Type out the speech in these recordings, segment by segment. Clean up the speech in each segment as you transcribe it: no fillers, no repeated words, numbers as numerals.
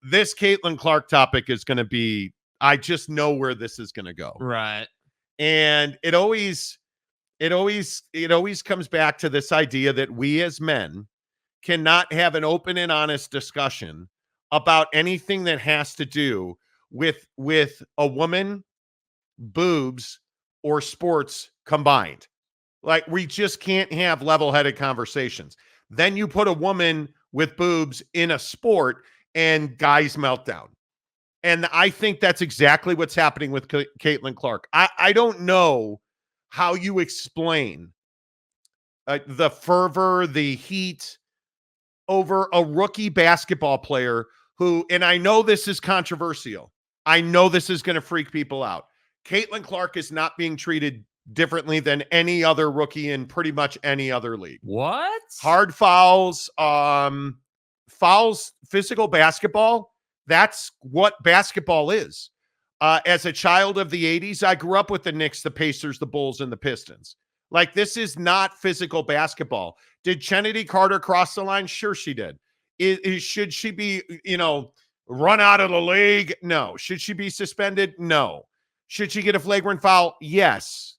this Caitlin Clark topic is going to be, I just know where this is going to go. Right. And it always comes back to this idea that we as men cannot have an open and honest discussion about anything that has to do with a woman, boobs, or sports combined. Like, we just can't have level-headed conversations. Then you put a woman with boobs in a sport and guys melt down. And I think that's exactly what's happening with Caitlin Clark. I don't know how you explain the fervor, the heat over a rookie basketball player who, and I know this is controversial. I know this is going to freak people out. Caitlin Clark is not being treated differently than any other rookie in pretty much any other league. What? Hard fouls, physical basketball. That's what basketball is. As a child of the 80s, I grew up with the Knicks, the Pacers, the Bulls, and the Pistons. Like, this is not physical basketball. Did Kennedy Carter cross the line? Sure she did. Should she be, run out of the league? No. Should she be suspended? No. Should she get a flagrant foul? Yes.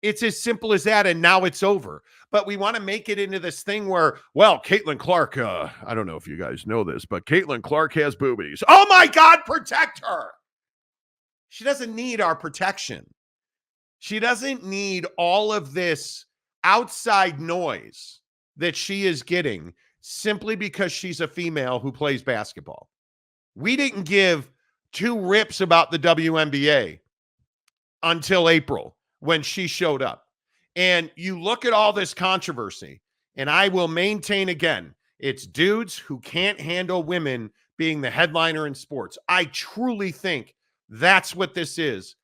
It's as simple as that, and now it's over. But we want to make it into this thing where, well, Caitlin Clark, I don't know if you guys know this, but Caitlin Clark has boobies. Oh, my God, protect her. She doesn't need our protection. She doesn't need all of this outside noise that she is getting simply because she's a female who plays basketball. We didn't give two rips about the WNBA until April when she showed up. And you look at all this controversy, and I will maintain again, it's dudes who can't handle women being the headliner in sports. I truly think that's what this is.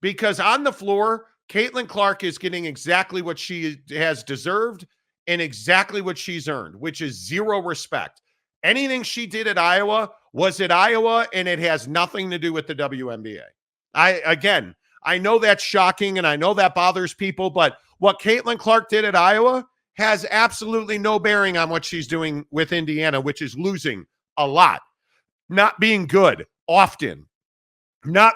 Because on the floor, Caitlin Clark is getting exactly what she has deserved and exactly what she's earned, which is zero respect. Anything she did at Iowa was at Iowa, and it has nothing to do with the WNBA. I know that's shocking, and I know that bothers people, but what Caitlin Clark did at Iowa has absolutely no bearing on what she's doing with Indiana, which is losing a lot, not being good often, not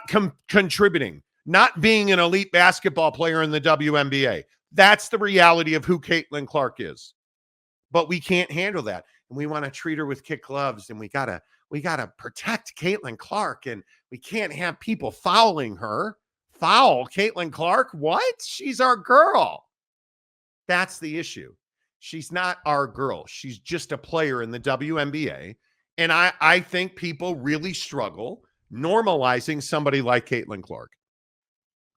contributing, not being an elite basketball player in the WNBA. That's the reality of who Caitlin Clark is. But we can't handle that. And we want to treat her with kid gloves, and we gotta protect Caitlin Clark, and we can't have people fouling her. Foul Caitlin Clark? What? She's our girl. That's the issue. She's not our girl. She's just a player in the WNBA. And I think people really struggle normalizing somebody like Caitlin Clark.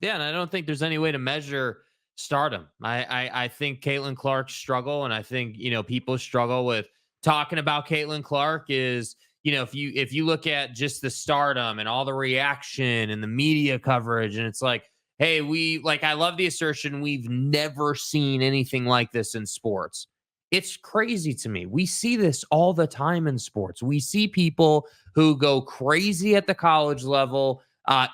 Yeah, and I don't think there's any way to measure stardom. I think Caitlin Clark's struggle, and I think, people struggle with talking about Caitlin Clark is, if you look at just the stardom and all the reaction and the media coverage, and it's like, hey, I love the assertion, we've never seen anything like this in sports. It's crazy to me. We see this all the time in sports. We see people who go crazy at the college level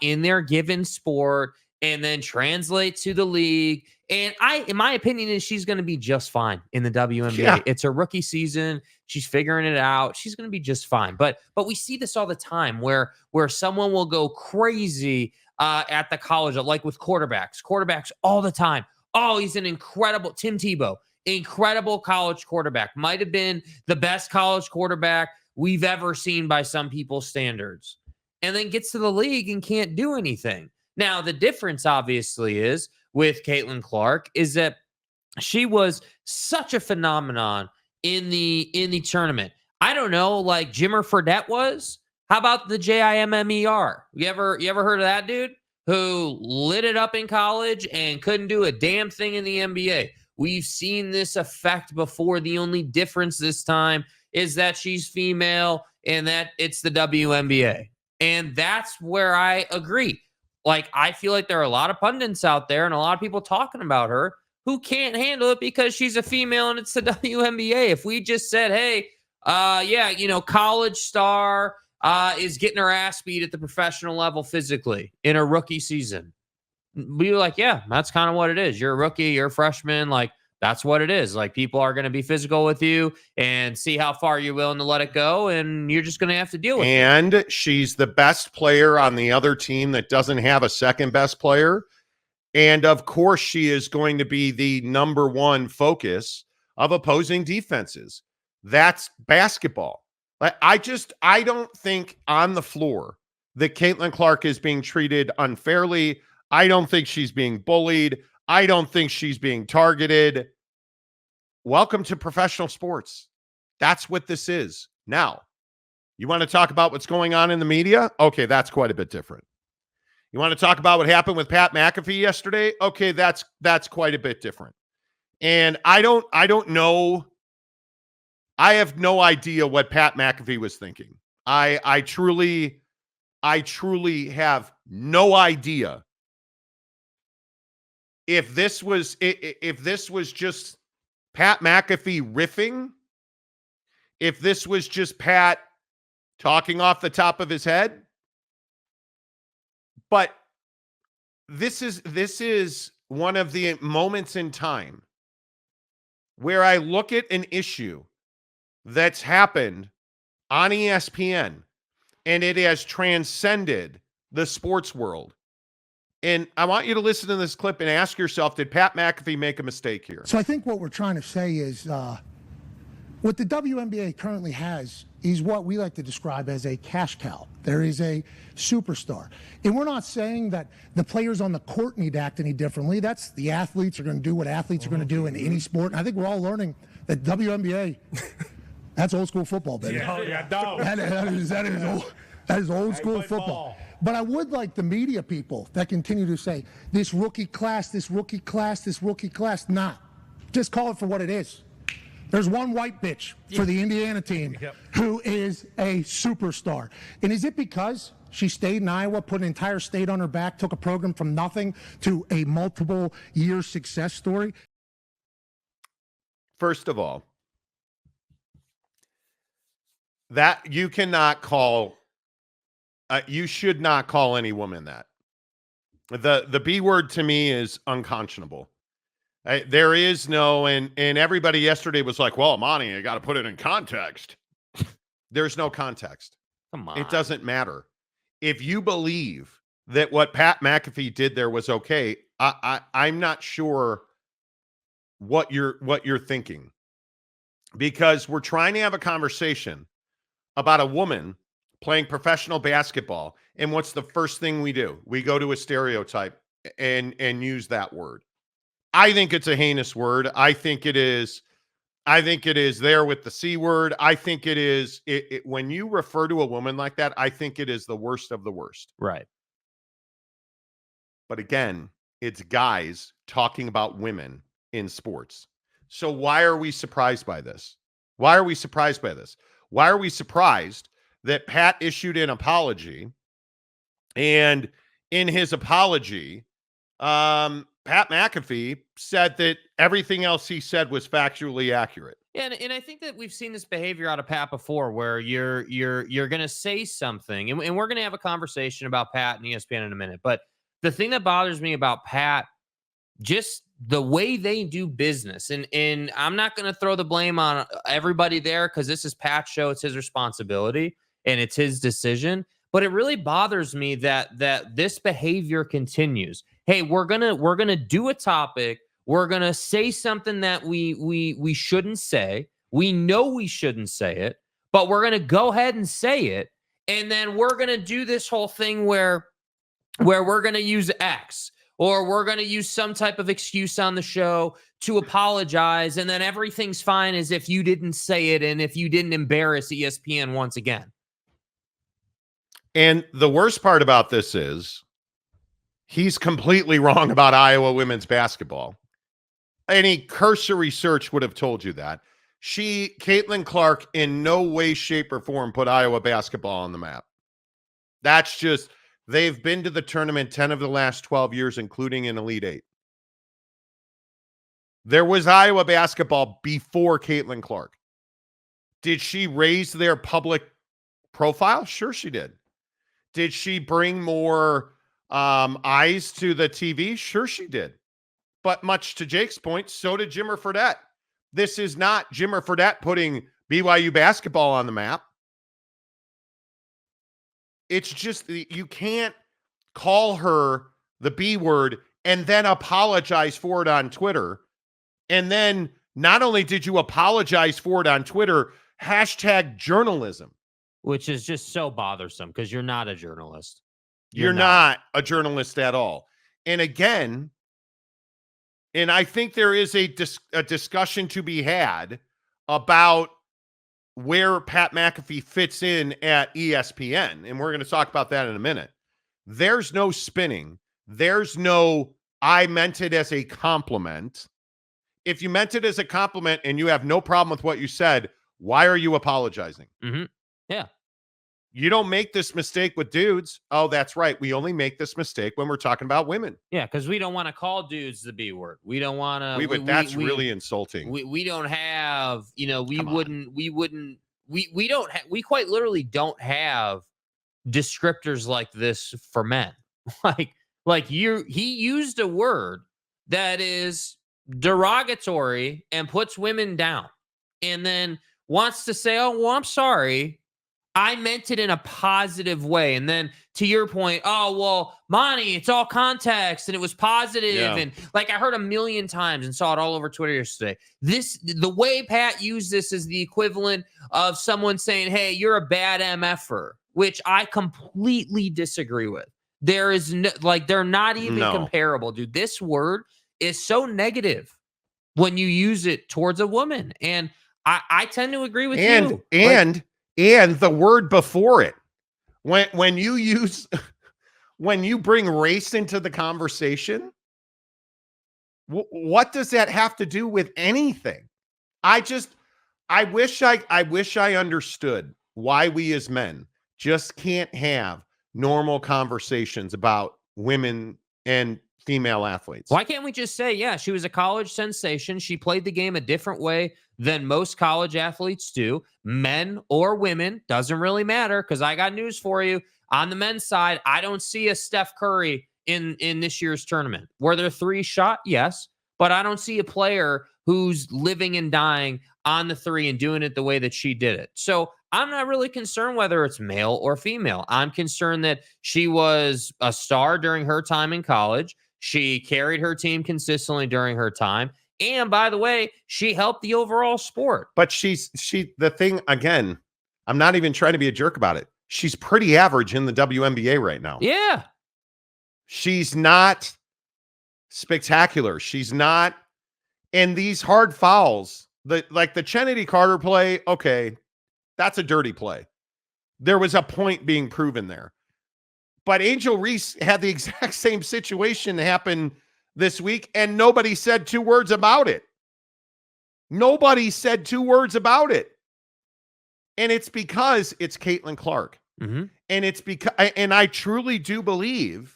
in their given sport and then translate to the league. And in my opinion, is she's going to be just fine in the WNBA. Yeah. It's a rookie season. She's figuring it out. She's going to be just fine. But we see this all the time where someone will go crazy at the college, like with quarterbacks all the time. Oh, he's an incredible Tim Tebow, incredible college quarterback. Might have been the best college quarterback we've ever seen by some people's standards. And then gets to the league and can't do anything. Now, the difference obviously is with Caitlin Clark is that she was such a phenomenon in the tournament. I don't know, like Jimmer Fredette was. How about the JIMMER? You ever heard of that dude who lit it up in college and couldn't do a damn thing in the NBA? We've seen this effect before. The only difference this time is that she's female and that it's the WNBA. And that's where I agree. Like, I feel like there are a lot of pundits out there and a lot of people talking about her who can't handle it because she's a female and it's the WNBA. If we just said, hey, college star is getting her ass beat at the professional level physically in a rookie season, we were like, yeah, that's kind of what it is. You're a rookie, you're a freshman. Like, That's what it is. Like, people are going to be physical with you and see how far you're willing to let it go, and you're just going to have to deal with it. And she's the best player on the other team that doesn't have a second best player. And of course, she is going to be the number one focus of opposing defenses. That's basketball. I don't think on the floor that Caitlin Clark is being treated unfairly. I don't think she's being bullied. I don't think she's being targeted. Welcome to professional sports. That's what this is. Now, you want to talk about what's going on in the media? Okay, that's quite a bit different. You want to talk about what happened with Pat McAfee yesterday? Okay, that's quite a bit different. And I don't know. I have no idea what Pat McAfee was thinking. I truly have no idea if this was just Pat McAfee riffing, if this was just Pat talking off the top of his head. But this is one of the moments in time where I look at an issue that's happened on ESPN and it has transcended the sports world. And I want you to listen to this clip and ask yourself, did Pat McAfee make a mistake here? So I think what we're trying to say is what the WNBA currently has is what we like to describe as a cash cow. There is a superstar. And we're not saying that the players on the court need to act any differently. That's the athletes are going to do what athletes are going to do in any sport. And I think we're all learning that WNBA, that's old school football, baby. Yeah, That is old school football. But I would like the media people that continue to say, this rookie class, this rookie class, this rookie class. Nah, just call it for what it is. There's one white bitch for the Indiana team who is a superstar. And is it because she stayed in Iowa, put an entire state on her back, took a program from nothing to a multiple year success story? First of all, that you cannot call, you should not call any woman that. The B word to me is unconscionable. There is no, and everybody yesterday was like, well, Monty, I got to put it in context. There's no context. Come on. It doesn't matter. If you believe that what Pat McAfee did there was okay, I'm not sure what you're thinking, because we're trying to have a conversation about a woman playing professional basketball, and what's the first thing we do? We go to a stereotype and use that word. I think it's a heinous word. I think it is there with the C word. I think it is when you refer to a woman like that, I think it is the worst of the worst. Right. But again, it's guys talking about women in sports. So why are we surprised by this? Why are we surprised by this? Why are we surprised that Pat issued an apology, and in his apology, Pat McAfee said that everything else he said was factually accurate. Yeah, and I think that we've seen this behavior out of Pat before, where you're going to say something, and we're going to have a conversation about Pat and ESPN in a minute. But the thing that bothers me about Pat, just the way they do business, and I'm not going to throw the blame on everybody there, because this is Pat's show, it's his responsibility and it's his decision. But it really bothers me that this behavior continues. Hey, we're gonna do a topic. We're gonna say something that we shouldn't say. We know we shouldn't say it, but we're gonna go ahead and say it. And then we're gonna do this whole thing where we're gonna use X, or we're gonna use some type of excuse on the show to apologize, and then everything's fine as if you didn't say it and if you didn't embarrass ESPN once again. And the worst part about this is he's completely wrong about Iowa women's basketball. Any cursory search would have told you that. Caitlin Clark, in no way, shape, or form put Iowa basketball on the map. That's just, they've been to the tournament 10 of the last 12 years, including an Elite Eight. There was Iowa basketball before Caitlin Clark. Did she raise their public profile? Sure she did. Did she bring more eyes to the TV? Sure she did. But much to Jake's point, so did Jimmer Fredette. This is not Jimmer Fredette putting BYU basketball on the map. It's just, you can't call her the B word and then apologize for it on Twitter. And then not only did you apologize for it on Twitter, hashtag journalism. Which is just so bothersome because you're not a journalist. You're not a journalist at all. And again, and I think there is a discussion to be had about where Pat McAfee fits in at ESPN. And we're going to talk about that in a minute. There's no spinning. There's no, I meant it as a compliment. If you meant it as a compliment and you have no problem with what you said, why are you apologizing? Mm-hmm. Yeah. You don't make this mistake with dudes. Oh, that's right. We only make this mistake when we're talking about women. Yeah, because we don't want to call dudes the B word. We don't want to. That's really insulting. We don't have, we quite literally don't have descriptors like this for men. He used a word that is derogatory and puts women down, and then wants to say, "Oh, well, I'm sorry. I meant it in a positive way." And then to your point, "Oh, well, Monty, it's all context and it was positive." Yeah. And I heard a million times and saw it all over Twitter yesterday. The way Pat used this is the equivalent of someone saying, "Hey, you're a bad MFer," which I completely disagree with. There is no, they're not even comparable, dude. This word is so negative when you use it towards a woman. And I tend to agree with you. And the word before it, when you bring race into the conversation, what does that have to do with anything? I wish I understood why we as men just can't have normal conversations about women and female athletes. Why can't we just say, yeah, she was a college sensation. She played the game a different way than most college athletes do. Men or women, doesn't really matter, because I got news for you. On the men's side, I don't see a Steph Curry in this year's tournament. Were there three shot? Yes. But I don't see a player who's living and dying on the three and doing it the way that she did it. So I'm not really concerned whether it's male or female. I'm concerned that she was a star during her time in college. She carried her team consistently during her time. And by the way, she helped the overall sport. But the thing, again, I'm not even trying to be a jerk about it. She's pretty average in the WNBA right now. Yeah. She's not spectacular. She's not. And these hard fouls, the Chennedy Carter play, okay, that's a dirty play. There was a point being proven there. But Angel Reese had the exact same situation happen this week, and nobody said two words about it. Nobody said two words about it. And it's because it's Caitlin Clark. Mm-hmm. And it's because, and I truly do believe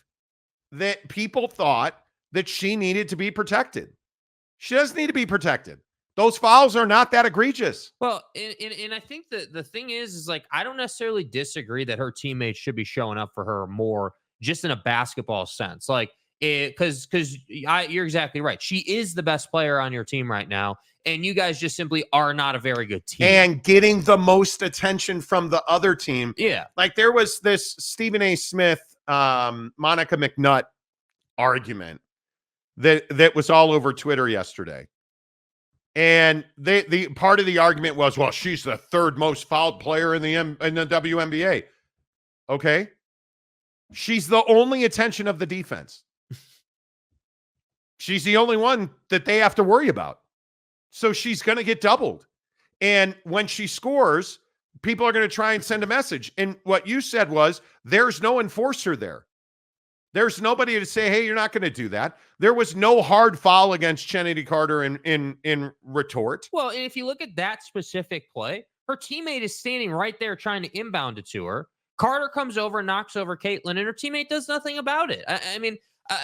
that people thought that she needed to be protected. She doesn't need to be protected. Those fouls are not that egregious. Well, and I think that the thing is I don't necessarily disagree that her teammates should be showing up for her more just in a basketball sense. Because you're exactly right. She is the best player on your team right now. And you guys just simply are not a very good team. And getting the most attention from the other team. Yeah. There was this Stephen A. Smith, Monica McNutt argument that was all over Twitter yesterday. And the part of the argument was, well, she's the third most fouled player in the WNBA. Okay. She's the only attention of the defense. She's the only one that they have to worry about. So she's going to get doubled. And when she scores, people are going to try and send a message. And what you said was, there's no enforcer there. There's nobody to say, hey, you're not going to do that. There was no hard foul against Chennedy Carter in retort. Well, and if you look at that specific play, her teammate is standing right there trying to inbound it to her. Carter comes over, knocks over Caitlin, and her teammate does nothing about it. I mean,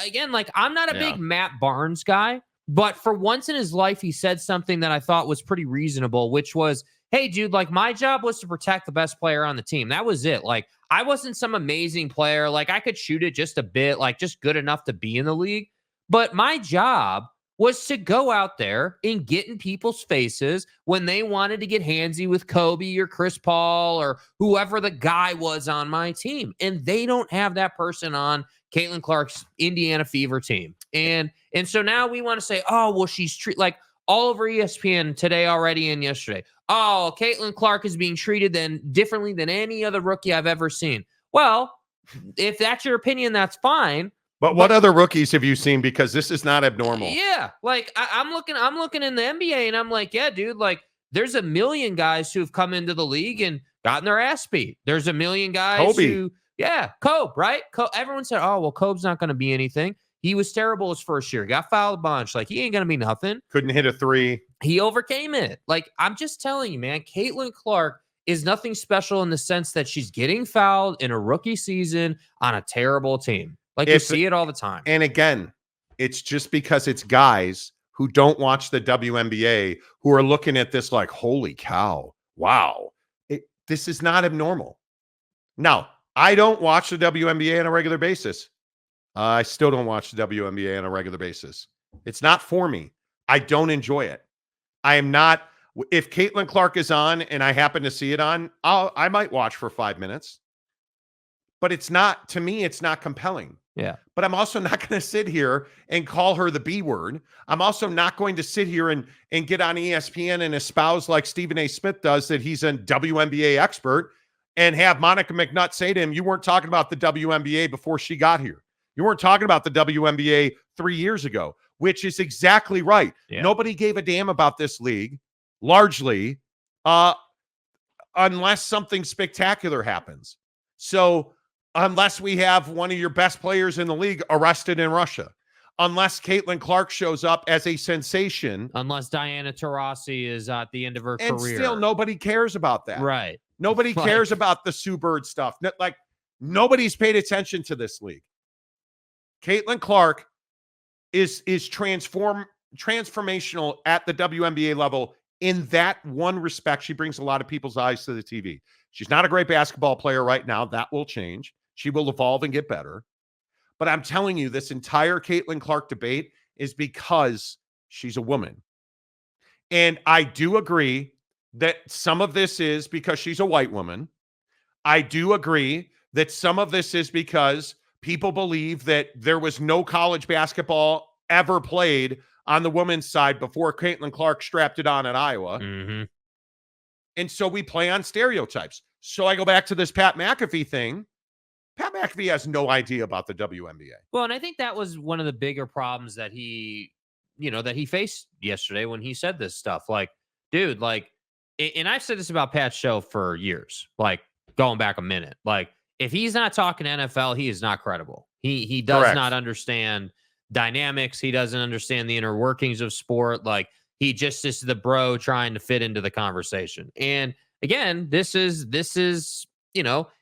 again, I'm not a big Matt Barnes guy, but for once in his life, he said something that I thought was pretty reasonable, which was, hey, dude, my job was to protect the best player on the team. That was it. I wasn't some amazing player. I could shoot it just a bit, just good enough to be in the league. But my job was to go out there and get in people's faces when they wanted to get handsy with Kobe or Chris Paul or whoever the guy was on my team. And they don't have that person on Caitlin Clark's Indiana Fever team. And so now we want to say, oh, well, she's like all over ESPN today already and yesterday. Oh, Caitlin Clark is being treated then differently than any other rookie I've ever seen. Well, if that's your opinion, that's fine. But what other rookies have you seen? Because this is not abnormal. Yeah, like I'm looking in the NBA, and I'm like, yeah, dude, like there's a million guys who've come into the league and gotten their ass beat. There's a million guys who, Kobe, right? Everyone said, oh, well, Kobe's not going to be anything. He was terrible his first year. Got fouled a bunch. Like, he ain't going to be nothing. Couldn't hit a three. He overcame it. Like, I'm just telling you, man, Caitlin Clark is nothing special in the sense that she's getting fouled in a rookie season on a terrible team. Like, you see it all the time. And again, it's just because it's guys who don't watch the WNBA who are looking at this like, holy cow, wow. This is not abnormal. Now, I don't watch the WNBA on a regular basis. I still don't watch the WNBA on a regular basis. It's not for me. I don't enjoy it. I am not. If Caitlin Clark is on and I happen to see it on, I might watch for 5 minutes. But it's not, to me, it's not compelling. Yeah. But I'm also not going to sit here and call her the B word. I'm also not going to sit here and get on ESPN and espouse like Stephen A. Smith does that he's a WNBA expert and have Monica McNutt say to him, you weren't talking about the WNBA before she got here. You weren't talking about the WNBA 3 years ago, which is exactly right. Yeah. Nobody gave a damn about this league, largely, unless something spectacular happens. So unless we have one of your best players in the league arrested in Russia, unless Caitlin Clark shows up as a sensation, unless Diana Taurasi is at the end of her and career. Still nobody cares about that. Right. Nobody cares about the Sue Bird stuff. Like, nobody's paid attention to this league. Caitlin Clark is transformational at the WNBA level in that one respect. She brings a lot of people's eyes to the TV. She's not a great basketball player right now. That will change. She will evolve and get better. But I'm telling you, this entire Caitlin Clark debate is because she's a woman. And I do agree that some of this is because she's a white woman. I do agree that some of this is because people believe that there was no college basketball ever played on the women's side before Caitlin Clark strapped it on at Iowa. Mm-hmm. And so we play on stereotypes. So I go back to this Pat McAfee thing. Pat McAfee has no idea about the WNBA. Well, and I think that was one of the bigger problems that he faced yesterday when he said this stuff. Like, dude, like, and I've said this about Pat's show for years, like going back a minute. Like, if he's not talking NFL, he is not credible. He does Correct. not understand dynamics. He doesn't understand the inner workings of sport. Like, he just is the bro trying to fit into the conversation. And again, this is,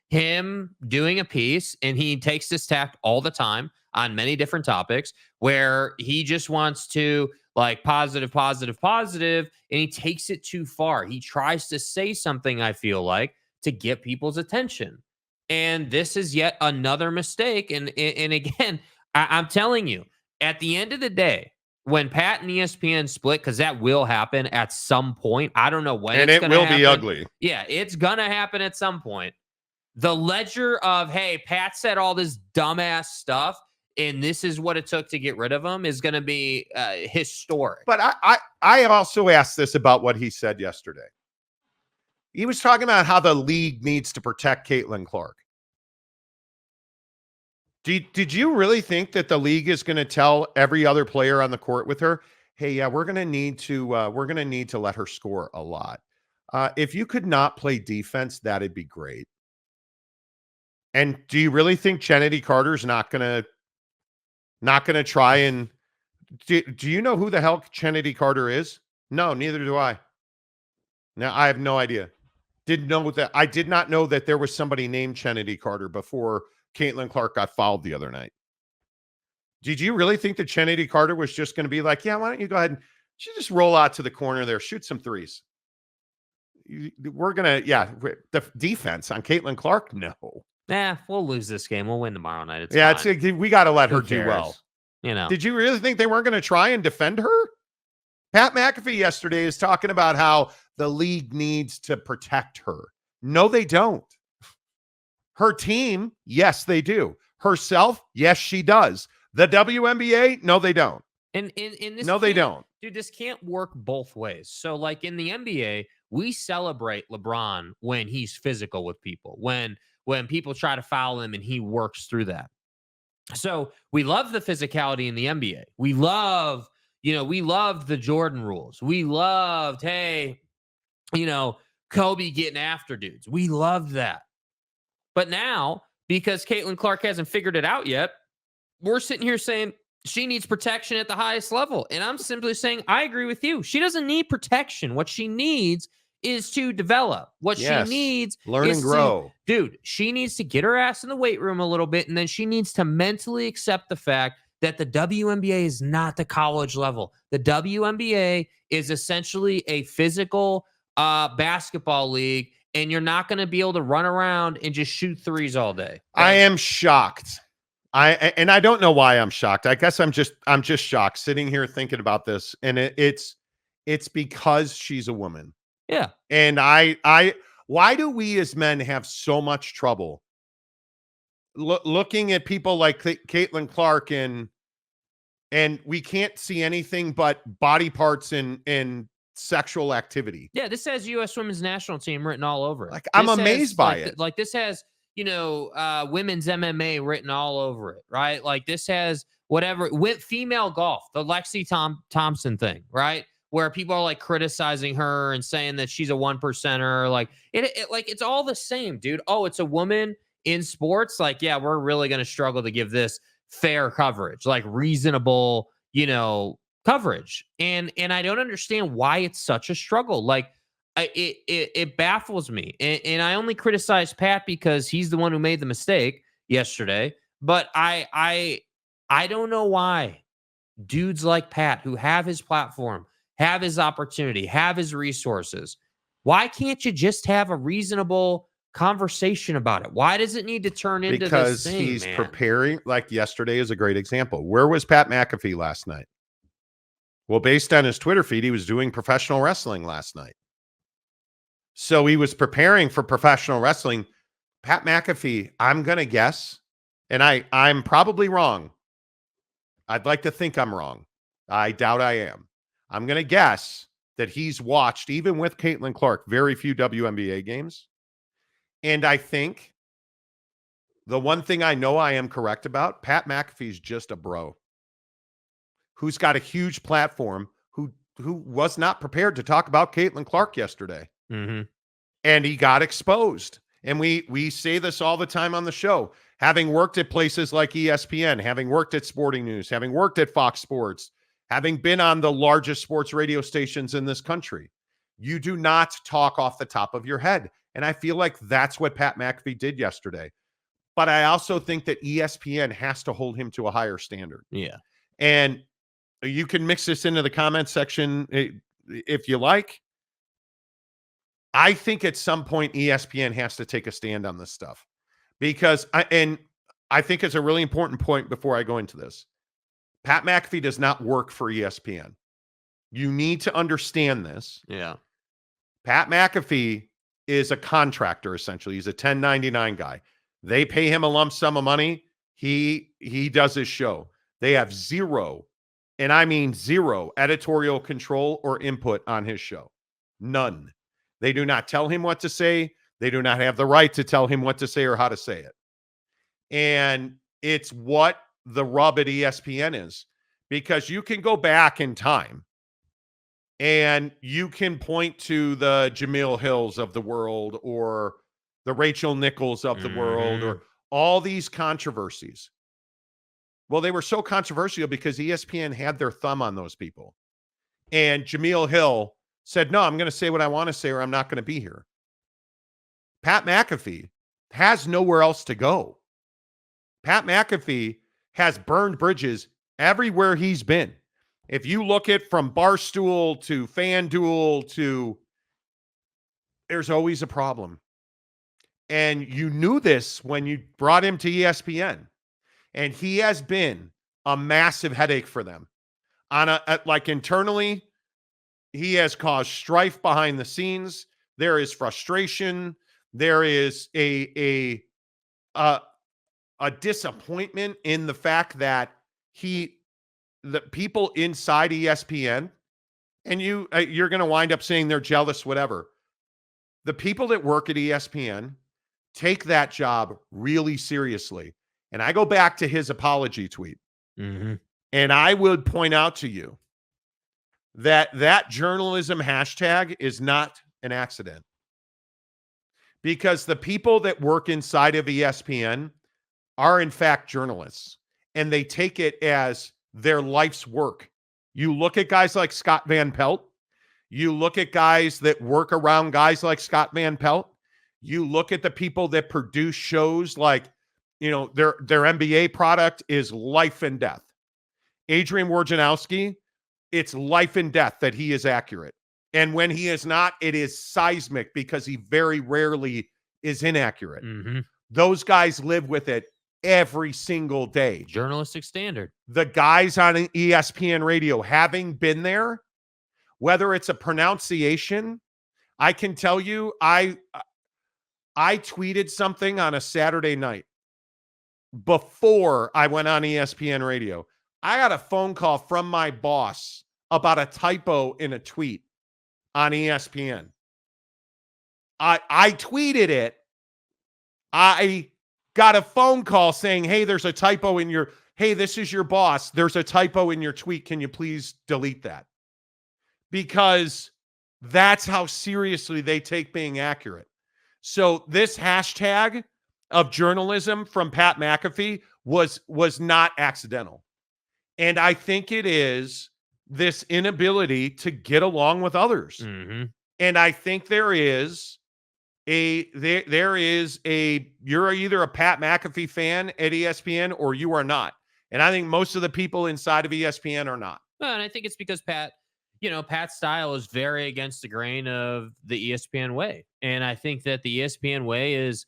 him doing a piece, and he takes this tack all the time on many different topics where he just wants to like positive, and he takes it too far. He tries to say something, I feel like, to get people's attention. And this is yet another mistake. And again, I'm telling you, at the end of the day, when Pat and ESPN split, because that will happen at some point. I don't know when, and it's it going to will happen. be ugly. Yeah, it's going to happen at some point. The ledger of, hey, Pat said all this dumbass stuff, and this is what it took to get rid of him, is going to be historic. But I also asked this about what he said yesterday. He was talking about how the league needs to protect Caitlin Clark. Did you really think that the league is going to tell every other player on the court with her, hey, yeah, we're going to need to let her score a lot. If you could not play defense, that'd be great. And do you really think Chennedy Carter's not gonna try and do you know who the hell Chennedy Carter is? No, neither do I. Now I have no idea. Didn't know that. I did not know that there was somebody named Chennedy Carter before Caitlin Clark got fouled the other night. Did you really think that Chennedy Carter was just going to be like, yeah, why don't you go ahead and just roll out to the corner there, shoot some threes? We're going to, the defense on Caitlin Clark? No. We'll lose this game. We'll win tomorrow night. It's fine. We got to let her do well. You know, Did you really think they weren't going to try and defend her? Pat McAfee yesterday is talking about how the league needs to protect her. No, they don't. Her team, yes, they do. Herself, yes, she does. The WNBA, no, they don't. and this No, they don't. dude, this can't work both ways. So, like in the NBA, we celebrate LeBron when he's physical with people, when people try to foul him and he works through that. So we love the physicality in the NBA. We love, we loved the Jordan rules. We loved, hey, Kobe getting after dudes. We loved that. But now, because Caitlin Clark hasn't figured it out yet, we're sitting here saying she needs protection at the highest level. And I'm simply saying, I agree with you. She doesn't need protection. What she needs is to develop. What she needs learn is and grow. Dude, she needs to get her ass in the weight room a little bit, and then she needs to mentally accept the fact that the WNBA is not the college level. The WNBA is essentially a physical basketball league, and you're not going to be able to run around and just shoot threes all day. Right? I am shocked. I don't know why I'm shocked. I guess I'm just shocked sitting here thinking about this, and it's because she's a woman. Yeah. And why do we as men have so much trouble looking at people like Caitlin Clark and we can't see anything but body parts and sexual activity? Yeah, this has U.S. Women's National Team written all over it. Like, I'm amazed by it. Like this has, women's MMA written all over it, right? Like this has whatever with female golf, the Lexi Thompson thing, right? Where people are like criticizing her and saying that she's a 1%er. Like it's all the same, dude. Oh, it's a woman in sports. Like, yeah, we're really going to struggle to give this fair coverage, like reasonable, coverage. And I don't understand why it's such a struggle. Like it baffles me. And I only criticize Pat because he's the one who made the mistake yesterday. But I don't know why dudes like Pat who have his platform, have his opportunity, have his resources. Why can't you just have a reasonable conversation about it? Why does it need to turn into because this thing, he's man? preparing? Like yesterday is a great example. Where was Pat McAfee last night? Well, based on his Twitter feed, he was doing professional wrestling last night. So he was preparing for professional wrestling. Pat McAfee, I'm going to guess, and I'm probably wrong. I'd like to think I'm wrong. I doubt I am. I'm going to guess that he's watched, even with Caitlin Clark, very few WNBA games. And I think the one thing I know I am correct about, Pat McAfee's just a bro who's got a huge platform, who was not prepared to talk about Caitlin Clark yesterday. Mm-hmm. And he got exposed. And we say this all the time on the show. Having worked at places like ESPN, having worked at Sporting News, having worked at Fox Sports, having been on the largest sports radio stations in this country, you do not talk off the top of your head. And I feel like that's what Pat McAfee did yesterday. But I also think that ESPN has to hold him to a higher standard. Yeah. And you can mix this into the comment section if you like. I think at some point ESPN has to take a stand on this stuff, because I think it's a really important point before I go into this. Pat McAfee does not work for ESPN. You need to understand this. Yeah. Pat McAfee is a contractor, essentially. He's a 1099 guy. They pay him a lump sum of money. He does his show. They have zero, and I mean zero, editorial control or input on his show. None. They do not tell him what to say. They do not have the right to tell him what to say or how to say it. And it's what the rub at ESPN is, because you can go back in time and you can point to the Jameel Hills of the world or the Rachel Nichols of the world or all these controversies. Well, they were so controversial because ESPN had their thumb on those people. And Jameel Hill said, no, I'm going to say what I want to say or I'm not going to be here. Pat McAfee has nowhere else to go. Pat McAfee has burned bridges everywhere he's been. If you look at from Barstool to FanDuel to, there's always a problem. And you knew this when you brought him to ESPN. And he has been a massive headache for them. Like internally, he has caused strife behind the scenes. There is frustration. There is a disappointment in the fact that the people inside ESPN, and you're going to wind up saying they're jealous, whatever. The people that work at ESPN take that job really seriously. And I go back to his apology tweet. Mm-hmm. And I would point out to you that journalism hashtag is not an accident. Because the people that work inside of ESPN are in fact journalists, and they take it as their life's work. You look at guys like Scott Van Pelt. You look at guys that work around guys like Scott Van Pelt. You look at the people that produce shows like, their NBA product is life and death. Adrian Wojnarowski, it's life and death that he is accurate. And when he is not, it is seismic because he very rarely is inaccurate. Mm-hmm. Those guys live with it every single day. Journalistic standard. The guys on ESPN radio, having been there, whether it's a pronunciation, I can tell you, I tweeted something on a Saturday night before I went on ESPN radio. I got a phone call from my boss about a typo in a tweet on ESPN. I tweeted it. I got a phone call saying, hey, this is your boss. There's a typo in your tweet. Can you please delete that? Because that's how seriously they take being accurate. So this hashtag of journalism from Pat McAfee was not accidental. And I think it is this inability to get along with others. Mm-hmm. And I think you're either a Pat McAfee fan at ESPN or you are not. And I think most of the people inside of ESPN are not. Well, and I think it's because Pat's style is very against the grain of the ESPN way. And I think that the ESPN way is,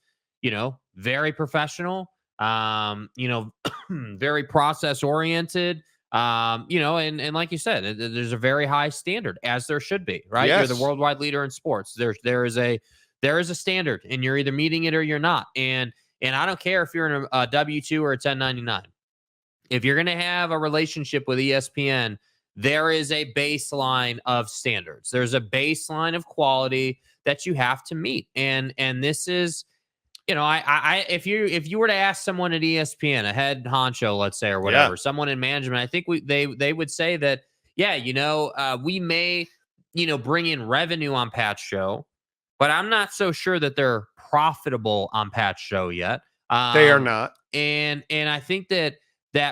very professional, very process oriented, and like you said, there's a very high standard, as there should be, right? Yes. You're the worldwide leader in sports. There is a standard, and you're either meeting it or you're not. And I don't care if you're in a W-2 or a 1099. If you're going to have a relationship with ESPN, there is a baseline of standards. There's a baseline of quality that you have to meet. And this is, if you were to ask someone at ESPN, a head honcho, let's say, or whatever, someone in management, I think they would say that, we may, bring in revenue on Pat's show, but I'm not so sure that they're profitable on Pat's show yet. They are not. And I think that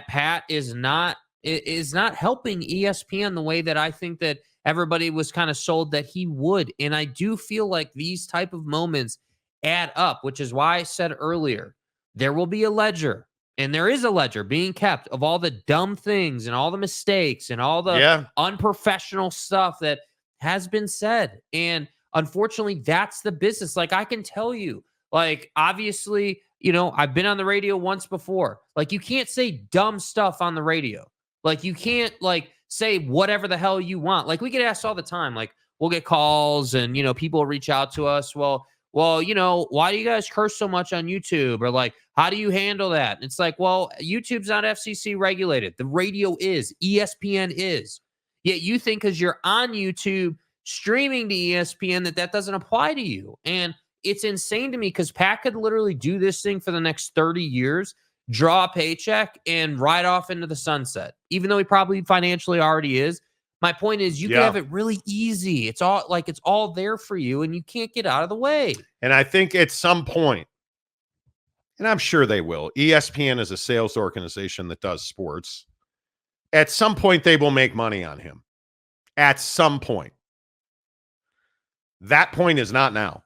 Pat is not helping ESPN the way that I think that everybody was kind of sold that he would. And I do feel like these type of moments add up, which is why I said earlier, there will be a ledger, and there is a ledger being kept of all the dumb things and all the mistakes and all the unprofessional stuff that has been said. And unfortunately, that's the business. Like, I can tell you, like, obviously, I've been on the radio once before. Like, you can't say dumb stuff on the radio. Like, you can't, say whatever the hell you want. Like, we get asked all the time. Like, we'll get calls and, people reach out to us. Well, why do you guys curse so much on YouTube? Or like, how do you handle that? It's like, well, YouTube's not FCC regulated. The radio is. ESPN is. Yet you think because you're on YouTube streaming to ESPN that doesn't apply to you. And it's insane to me because Pat could literally do this thing for the next 30 years, draw a paycheck, and ride off into the sunset, even though he probably financially already is. My point is, you can have it really easy. It's all there for you, and you can't get out of the way. And I think at some point, and I'm sure they will, ESPN is a sales organization that does sports. At some point, they will make money on him. At some point. That point is not now.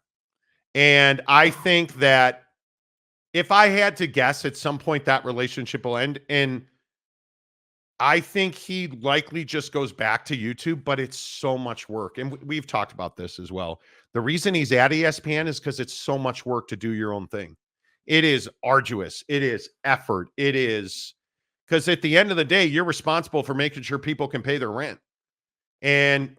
And I think that if I had to guess, at some point that relationship will end. And I think he likely just goes back to YouTube, but it's so much work. And we've talked about this as well. The reason he's at ESPN is because it's so much work to do your own thing. It is arduous. It is effort. It is Because at the end of the day, you're responsible for making sure people can pay their rent. And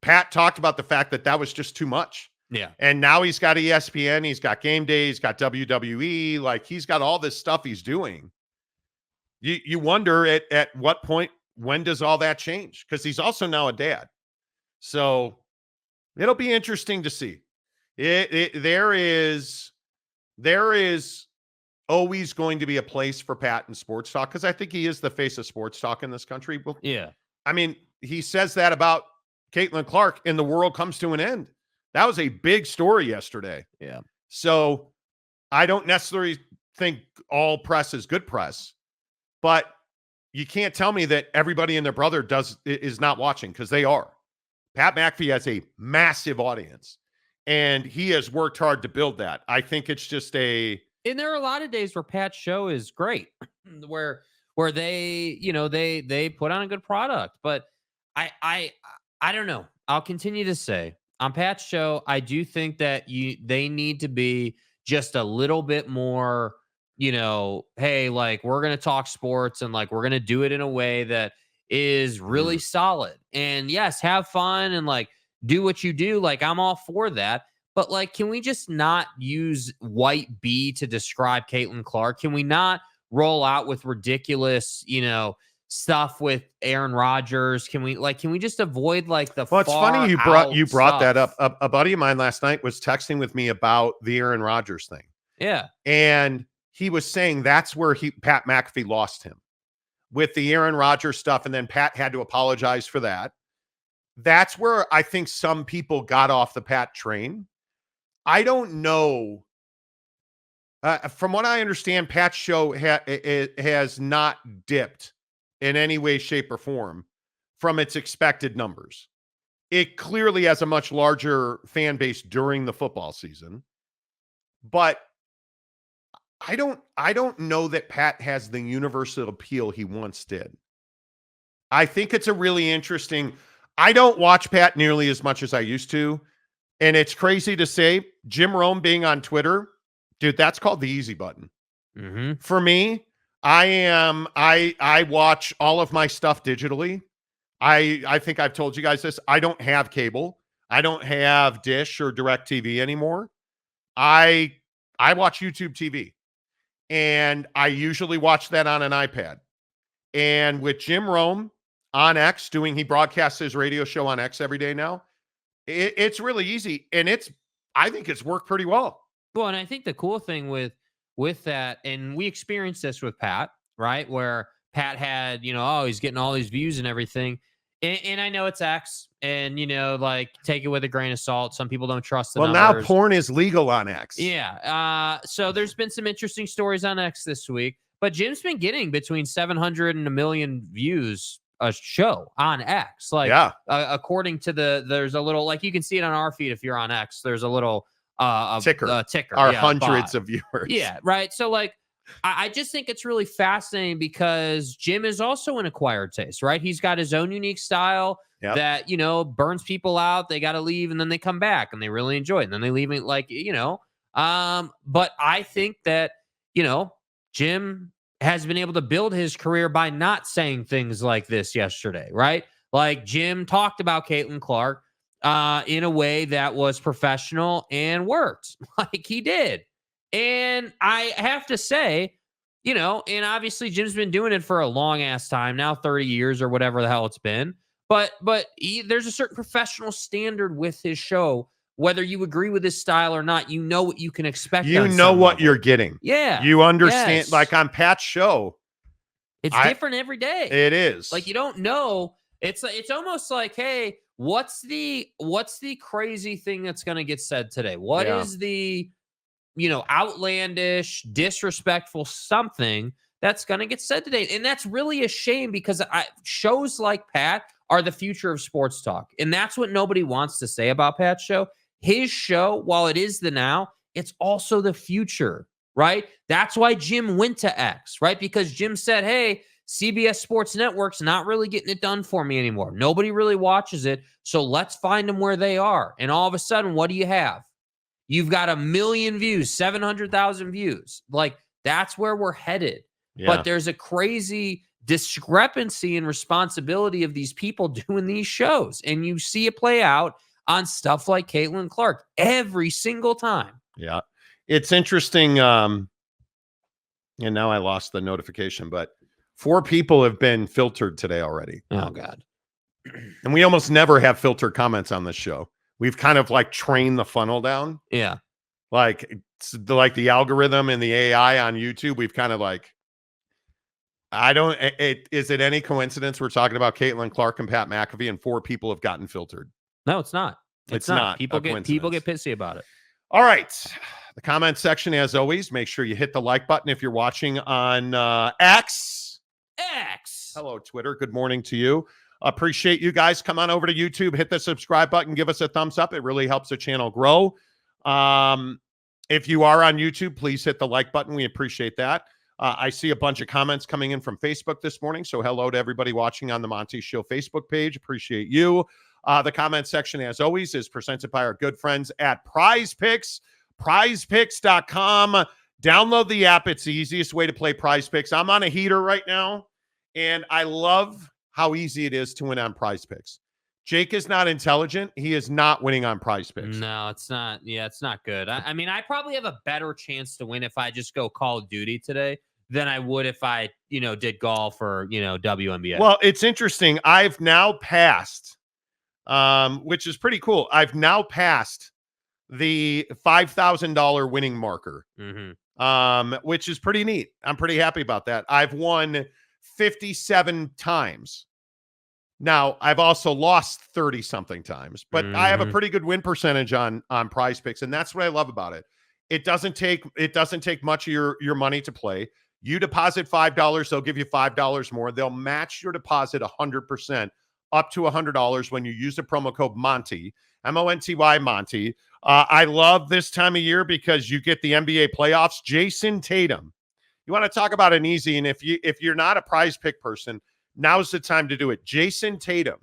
Pat talked about the fact that that was just too much. Yeah. And now he's got ESPN, he's got Game Day, he's got WWE, like he's got all this stuff he's doing. You wonder at what point, when does all that change? Because he's also now a dad. So it'll be interesting to see. There is always going to be a place for Pat in sports talk, because I think he is the face of sports talk in this country. Well, Yeah. I mean, he says that about Caitlin Clark, and the world comes to an end. That was a big story yesterday. Yeah. So I don't necessarily think all press is good press, but you can't tell me that everybody and their brother is not watching, because they are. Pat McAfee has a massive audience, and he has worked hard to build that. I think it's just And there are a lot of days where Pat's show is great, where they, they put on a good product. But I don't know. I'll continue to say on Pat's show, I do think that they need to be just a little bit more, hey, like, we're gonna talk sports, and like we're gonna do it in a way that is really solid. And yes, have fun and like do what you do. Like, I'm all for that. But like, can we just not use white B to describe Caitlin Clark? Can we not roll out with ridiculous, stuff with Aaron Rodgers? Can we just avoid like the Well, it's funny you brought stuff? that up. A buddy of mine last night was texting with me about the Aaron Rodgers thing. Yeah. And he was saying that's where Pat McAfee lost him, with the Aaron Rodgers stuff, and then Pat had to apologize for that. That's where I think some people got off the Pat train. I don't know. From what I understand, Pat's show has not dipped in any way, shape, or form from its expected numbers. It clearly has a much larger fan base during the football season, but I don't know that Pat has the universal appeal he once did. I think it's a really interesting. I don't watch Pat nearly as much as I used to. And it's crazy to say, Jim Rome being on Twitter, dude, that's called the easy button. Mm-hmm. For me, I watch all of my stuff digitally. I think I've told you guys this. I don't have cable. I don't have Dish or DirecTV anymore. I watch YouTube TV. And I usually watch that on an iPad. And with Jim Rome on X he broadcasts his radio show on X every day now. It's really easy, and I think it's worked pretty well. Well, and I think the cool thing with that, and we experienced this with Pat, right? Where Pat had, he's getting all these views and everything. And I know it's X, and, like, take it with a grain of salt. Some people don't trust the numbers. Now porn is legal on X. Yeah. So there's been some interesting stories on X this week, but Jim's been getting between 700 and 1 million views a show on X. Like, according to there's a little, like, you can see it on our feed if you're on X. There's a little ticker. Our hundreds of viewers. Yeah, right. So, like, I just think it's really fascinating because Jim is also an acquired taste, right? He's got his own unique style that, burns people out. They got to leave, and then they come back, and they really enjoy it, and then they leave it, like, but I think that, Jim has been able to build his career by not saying things like this yesterday, right? Like, Jim talked about Caitlin Clark in a way that was professional and worked like he did. And I have to say, and obviously Jim's been doing it for a long ass time now, 30 years or whatever the hell it's been. But there's a certain professional standard with his show. Whether you agree with his style or not, you know what you can expect. You know what you're getting. Yeah. You understand. Yes. Like on Pat's show, it's different every day. It is. Like, you don't know. It's almost like, hey, what's the crazy thing that's going to get said today? What is the, outlandish, disrespectful something that's going to get said today? And that's really a shame, because shows like Pat are the future of sports talk. And that's what nobody wants to say about Pat's show. His show, while it is the now, it's also the future, right? That's why Jim went to X, right? Because Jim said, hey, CBS Sports Network's not really getting it done for me anymore. Nobody really watches it. So let's find them where they are. And all of a sudden, what do you have? You've got 1 million views, 700,000 views. Like, that's where we're headed. But there's a crazy discrepancy in responsibility of these people doing these shows. And you see it play out on stuff like Caitlin Clark every single time. Yeah. It's interesting. And now I lost the notification, but 4 people have been filtered today already. Oh, God. And we almost never have filtered comments on this show. We've kind of like trained the funnel down. Yeah. Like the algorithm and the AI on YouTube. We've kind of like, is it any coincidence we're talking about Caitlin Clark and Pat McAfee and 4 people have gotten filtered? No, it's not. It's not. People get pissy about it. All right. The comment section, as always, make sure you hit the like button if you're watching on X. Hello, Twitter. Good morning to you. Appreciate you guys. Come on over to YouTube, hit the subscribe button, give us a thumbs up. It really helps the channel grow. If you are on YouTube, please hit the like button. We appreciate that. I see a bunch of comments coming in from Facebook this morning. So hello to everybody watching on the Monty Show Facebook page. Appreciate you. The comment section, as always, is presented by our good friends at Prize Picks. PrizePicks.com. Download the app. It's the easiest way to play Prize Picks. I'm on a heater right now, and I love how easy it is to win on Prize Picks. Jake is not intelligent. He is not winning on Prize Picks. No, it's not. Yeah, it's not good. I mean, I probably have a better chance to win if I just go Call of Duty today than I would if I, did golf or, WNBA. Well, it's interesting. I've now passed, which is pretty cool. I've now passed the $5,000 winning marker, which is pretty neat. I'm pretty happy about that. I've won 57 times. Now, I've also lost 30-something times, but I have a pretty good win percentage on Prize Picks, and that's what I love about it. It doesn't take much of your money to play. You deposit $5, they'll give you $5 more. They'll match your deposit 100%, up to $100 when you use the promo code Monty, M-O-N-T-Y, Monty. I love this time of year because you get the NBA playoffs. Jason Tatum. You want to talk about an easy, and if you're not a Prize Pick person, now's the time to do it. Jason Tatum,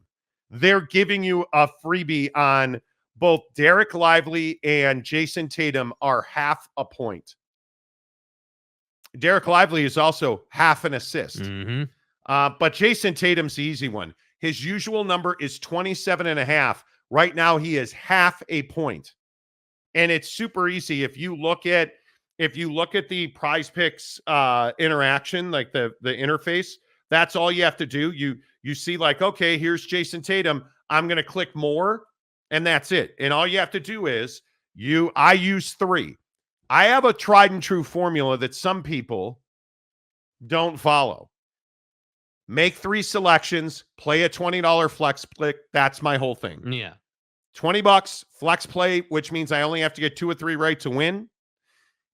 they're giving you a freebie on both Derek Lively and Jason Tatum are half a point. Derek Lively is also half an assist. But Jason Tatum's the easy one. His usual number is 27.5. Right now, he is half a point. And it's super easy. If you look at the Prize Picks interaction, like the interface, that's all you have to do. You see like, okay, here's Jason Tatum. I'm going to click more, and that's it. And all you have to do is I use 3. I have a tried and true formula that some people don't follow. Make 3 selections, play a $20 flex click. That's my whole thing. Yeah. $20 flex play, which means I only have to get 2 or 3 right to win.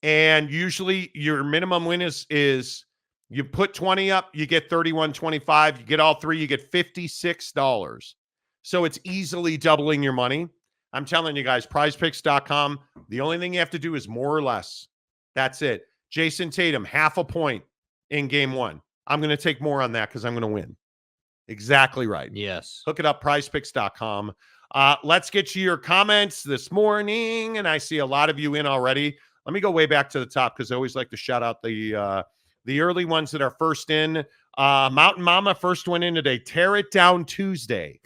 And usually your minimum win is you put 20 up, you get 31.25. You get all 3, you get $56. So it's easily doubling your money. I'm telling you guys, prizepicks.com, the only thing you have to do is more or less. That's it. Jason Tatum, half a point in game 1. I'm going to take more on that because I'm going to win. Exactly right. Yes. Hook it up, prizepicks.com. Let's get to your comments this morning, and I see a lot of you in already. Let me go way back to the top because I always like to shout out the early ones that are first in. Mountain Mama, first one in today. Tear It Down Tuesday.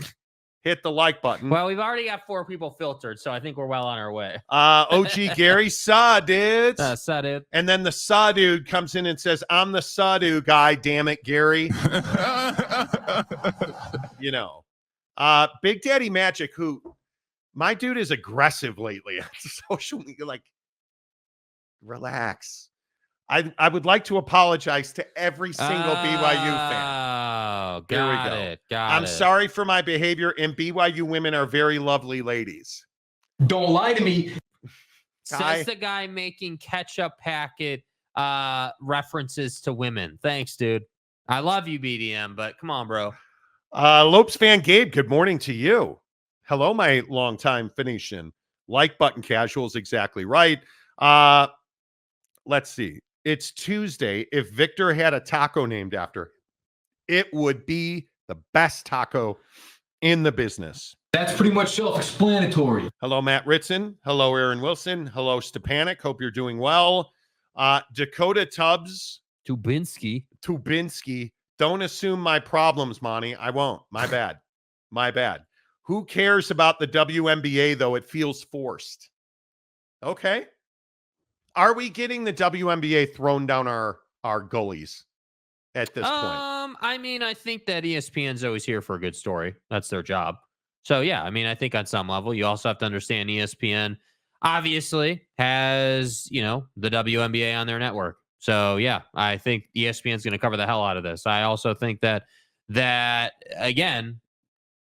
Hit the like button. Well, we've already got 4 people filtered, so I think we're well on our way. OG Gary, saw dude. Saw dude. And then the saw dude comes in and says, I'm the saw dude guy, damn it, Gary. Big Daddy Magic, who my dude is aggressive lately on social media. Like, relax. I would like to apologize to every single BYU fan. Oh, got it. I'm sorry for my behavior, and BYU women are very lovely ladies. Don't lie to me. Says the guy making ketchup packet references to women. Thanks, dude. I love you, BDM, but come on, bro. Lopes fan Gabe, good morning to you. Hello, my longtime Phoenician. Like button casual is exactly right. Let's see. It's Tuesday. If Victor had a taco named after, it would be the best taco in the business. That's pretty much self-explanatory. Hello, Matt Ritson. Hello, Aaron Wilson. Hello, Stepanik. Hope you're doing well. Dakota Tubbs Tubinsky. Don't assume my problems, Monty. I won't. My bad. My bad. Who cares about the WNBA, though? It feels forced. Okay. Are we getting the WNBA thrown down our gullies at this point? I mean, I think that ESPN's always here for a good story. That's their job. So yeah, I mean, I think on some level, you also have to understand ESPN obviously has, the WNBA on their network. So yeah, I think ESPN's going to cover the hell out of this. I also think that again,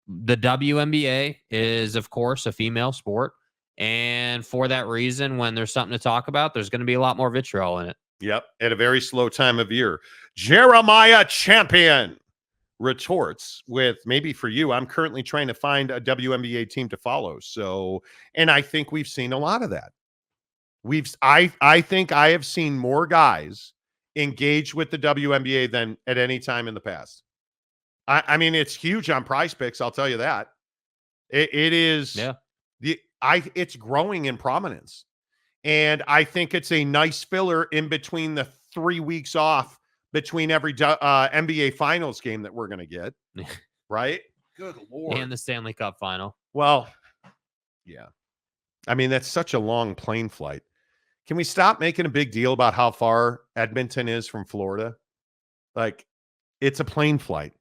the WNBA is of course a female sport. And for that reason, when there's something to talk about, there's going to be a lot more vitriol in it. Yep. At a very slow time of year. Jeremiah Champion retorts with, maybe for you, I'm currently trying to find a WNBA team to follow. So, and I think we've seen a lot of that. I think I have seen more guys engage with the WNBA than at any time in the past. I mean, it's huge on Prize Picks. I'll tell you that. It is. Yeah. It's growing in prominence. And I think it's a nice filler in between the 3 weeks off between every NBA Finals game that we're going to get. Right? Good Lord. And the Stanley Cup final. Well, yeah. I mean, that's such a long plane flight. Can we stop making a big deal about how far Edmonton is from Florida? Like, it's a plane flight.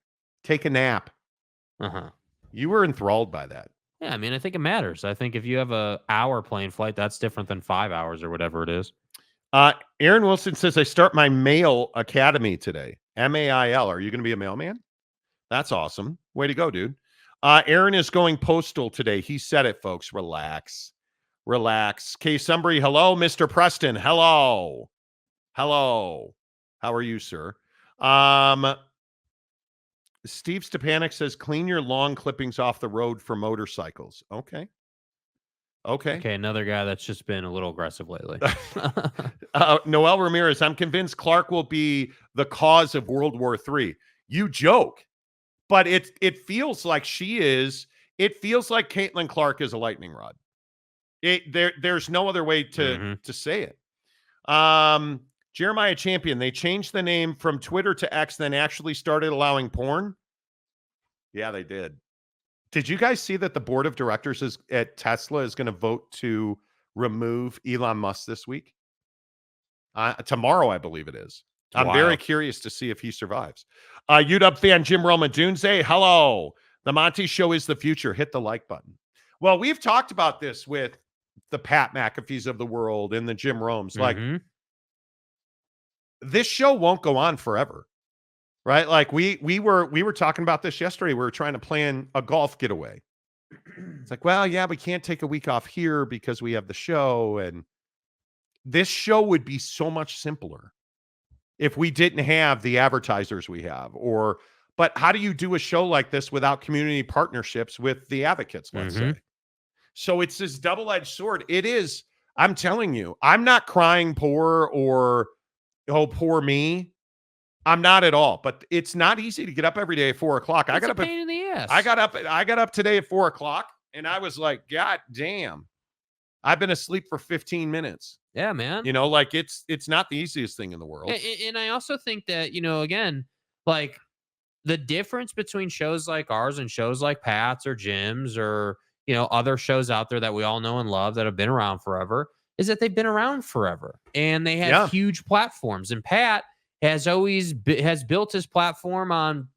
Take a nap. You were enthralled by that. Yeah, I mean, I think it matters. I think if you have a hour plane flight, that's different than 5 hours or whatever it is. Aaron Wilson says, I start my mail academy today. MAIL. Are you going to be a mailman? That's awesome. Way to go, dude. Aaron is going postal today. He said it, folks. Relax. Relax. Kay Sumbry, hello. Mr. Preston, hello. Hello. How are you, sir? Steve Stepanek says, clean your lawn clippings off the road for motorcycles. Okay. Okay, another guy that's just been a little aggressive lately. Noel Ramirez, I'm convinced Clark will be the cause of World War III. You joke, but it feels like she is. It feels like Caitlin Clark is a lightning rod. There's no other way to say it. Jeremiah Champion, they changed the name from Twitter to X, then actually started allowing porn. Yeah, they did. Did you guys see that the board of directors at Tesla is going to vote to remove Elon Musk this week? Tomorrow, I believe it is. I'm very curious to see if he survives. UW fan Jim Romadunze, hello. The Monty Show is the future. Hit the like button. Well, we've talked about this with the Pat McAfees of the world and the Jim Romes. Like, this show won't go on forever, right? Like we were talking about this yesterday. We were trying to plan a golf getaway. It's like, well, yeah, we can't take a week off here because we have the show. And this show would be so much simpler if we didn't have the advertisers we have. But how do you do a show like this without community partnerships with the advocates, let's say? So it's this double-edged sword. It is, I'm telling you, I'm not crying poor or, oh, poor me. I'm not at all. But it's not easy to get up every day at 4 o'clock. It's a pain in the ass. I got up today at 4 o'clock and I was like, God damn, I've been asleep for 15 minutes. Yeah, man. Like it's not the easiest thing in the world. And I also think that, again, like the difference between shows like ours and shows like Pat's or Jim's or, other shows out there that we all know and love that have been around forever is that they've been around forever and they have huge platforms. And Pat has always has built his platform on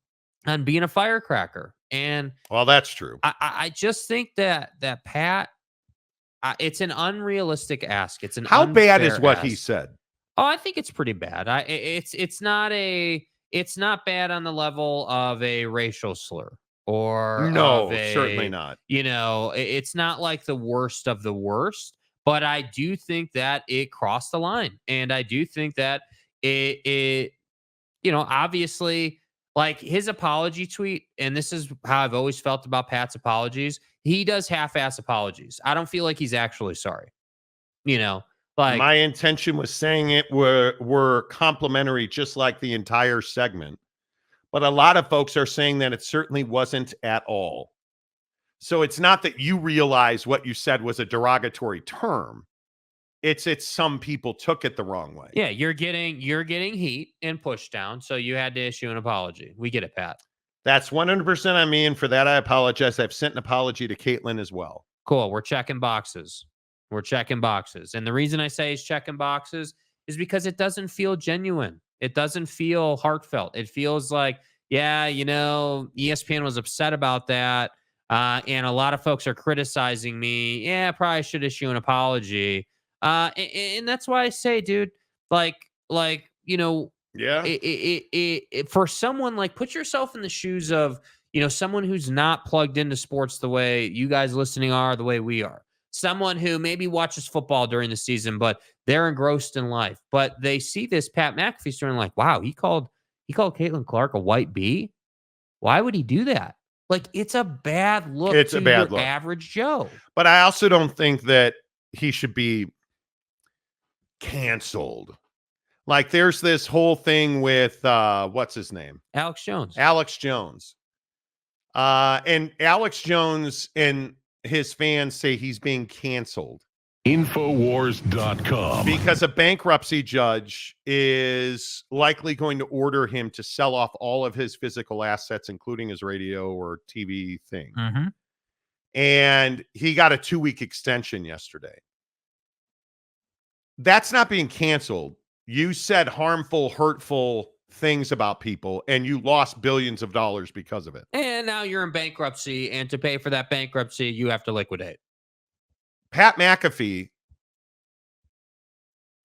being a firecracker. And well, that's true. I just think that Pat, it's an unrealistic ask. It's an how bad is what ask. He said? Oh, I think it's pretty bad. It's not bad on the level of a racial slur or no, certainly not. It's not like the worst of the worst, but I do think that it crossed the line, and I do think that it obviously, like his apology tweet, and this is how I've always felt about Pat's apologies. He does half-ass apologies. I don't feel like he's actually sorry. Like my intention was saying it were complimentary, just like the entire segment. But a lot of folks are saying that it certainly wasn't at all. So it's not that you realize what you said was a derogatory term. It's some people took it the wrong way. Yeah, you're getting heat and push down, so you had to issue an apology. We get it, Pat. That's 100% on me, and for that I apologize. I've sent an apology to Caitlin as well. Cool. We're checking boxes. We're checking boxes. And the reason I say is checking boxes is because it doesn't feel genuine. It doesn't feel heartfelt. It feels like, yeah, ESPN was upset about that. And a lot of folks are criticizing me. Yeah, I probably should issue an apology. And that's why I say, dude, Yeah. For someone, like, put yourself in the shoes of, someone who's not plugged into sports the way you guys listening are, the way we are. Someone who maybe watches football during the season, but they're engrossed in life. But they see this Pat McAfee story and like, wow, he called Caitlin Clark a white bee. Why would he do that? Like, it's a bad look. It's a bad look. Average Joe. But I also don't think that he should be canceled. Like, there's this whole thing with what's his name? Alex Jones. And Alex Jones and his fans say he's being canceled. Infowars.com. Because a bankruptcy judge is likely going to order him to sell off all of his physical assets, including his radio or TV thing. Mm-hmm. And he got a 2-week extension yesterday. That's not being canceled. You said harmful, hurtful things about people, and you lost billions of dollars because of it. And now you're in bankruptcy, and to pay for that bankruptcy, you have to liquidate. Pat McAfee,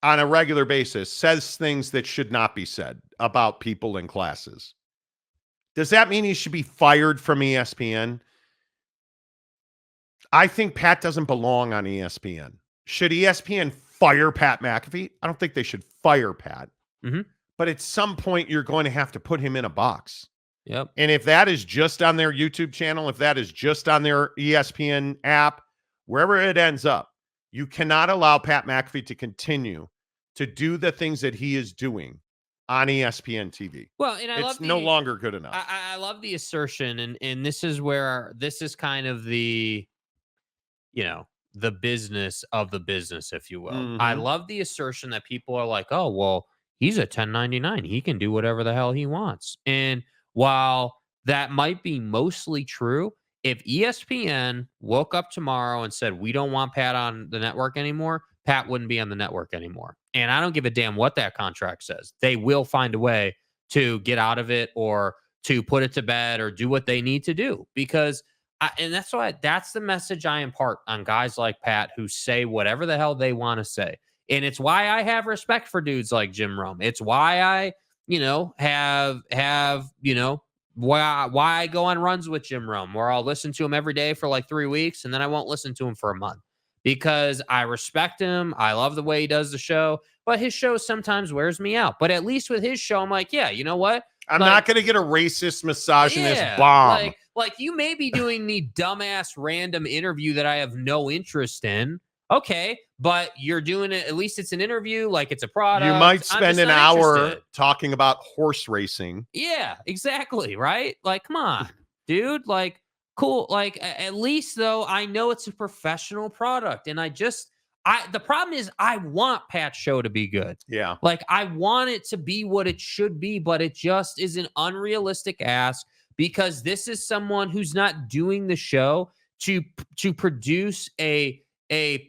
on a regular basis, says things that should not be said about people in classes. Does that mean he should be fired from ESPN? I think Pat doesn't belong on ESPN. Should ESPN fire Pat McAfee? I don't think they should fire Pat. Mm-hmm. But at some point, you're going to have to put him in a box. Yep. And if that is just on their YouTube channel, if that is just on their ESPN app, wherever it ends up, you cannot allow Pat McAfee to continue to do the things that he is doing on ESPN TV. Well, and it's no longer good enough. I love the assertion, and this is where this is kind of the, the business of the business, if you will. Mm-hmm. I love the assertion that people are like, oh, well, he's a 1099. He can do whatever the hell he wants. And while that might be mostly true, if ESPN woke up tomorrow and said, we don't want Pat on the network anymore, Pat wouldn't be on the network anymore. And I don't give a damn what that contract says. They will find a way to get out of it or to put it to bed or do what they need to do. Because, and that's why that's the message I impart on guys like Pat who say whatever the hell they want to say. And it's why I have respect for dudes like Jim Rome. It's why I, why I go on runs with Jim Rome, where I'll listen to him every day for like 3 weeks, and then I won't listen to him for a month because I respect him. I love the way he does the show, but his show sometimes wears me out. But at least with his show, I'm like, yeah, you know what? I'm not going to get a racist, misogynist bomb. Like you may be doing the dumbass random interview that I have no interest in. Okay, but you're doing it. At least it's an interview. Like, it's a product. You might spend an hour talking about horse racing. Yeah, exactly. Right. Like, come on, dude. Like, cool. Like, at least though, I know it's a professional product. And the problem is I want Pat's show to be good. Yeah. Like, I want it to be what it should be, but it just is an unrealistic ask because this is someone who's not doing the show to produce a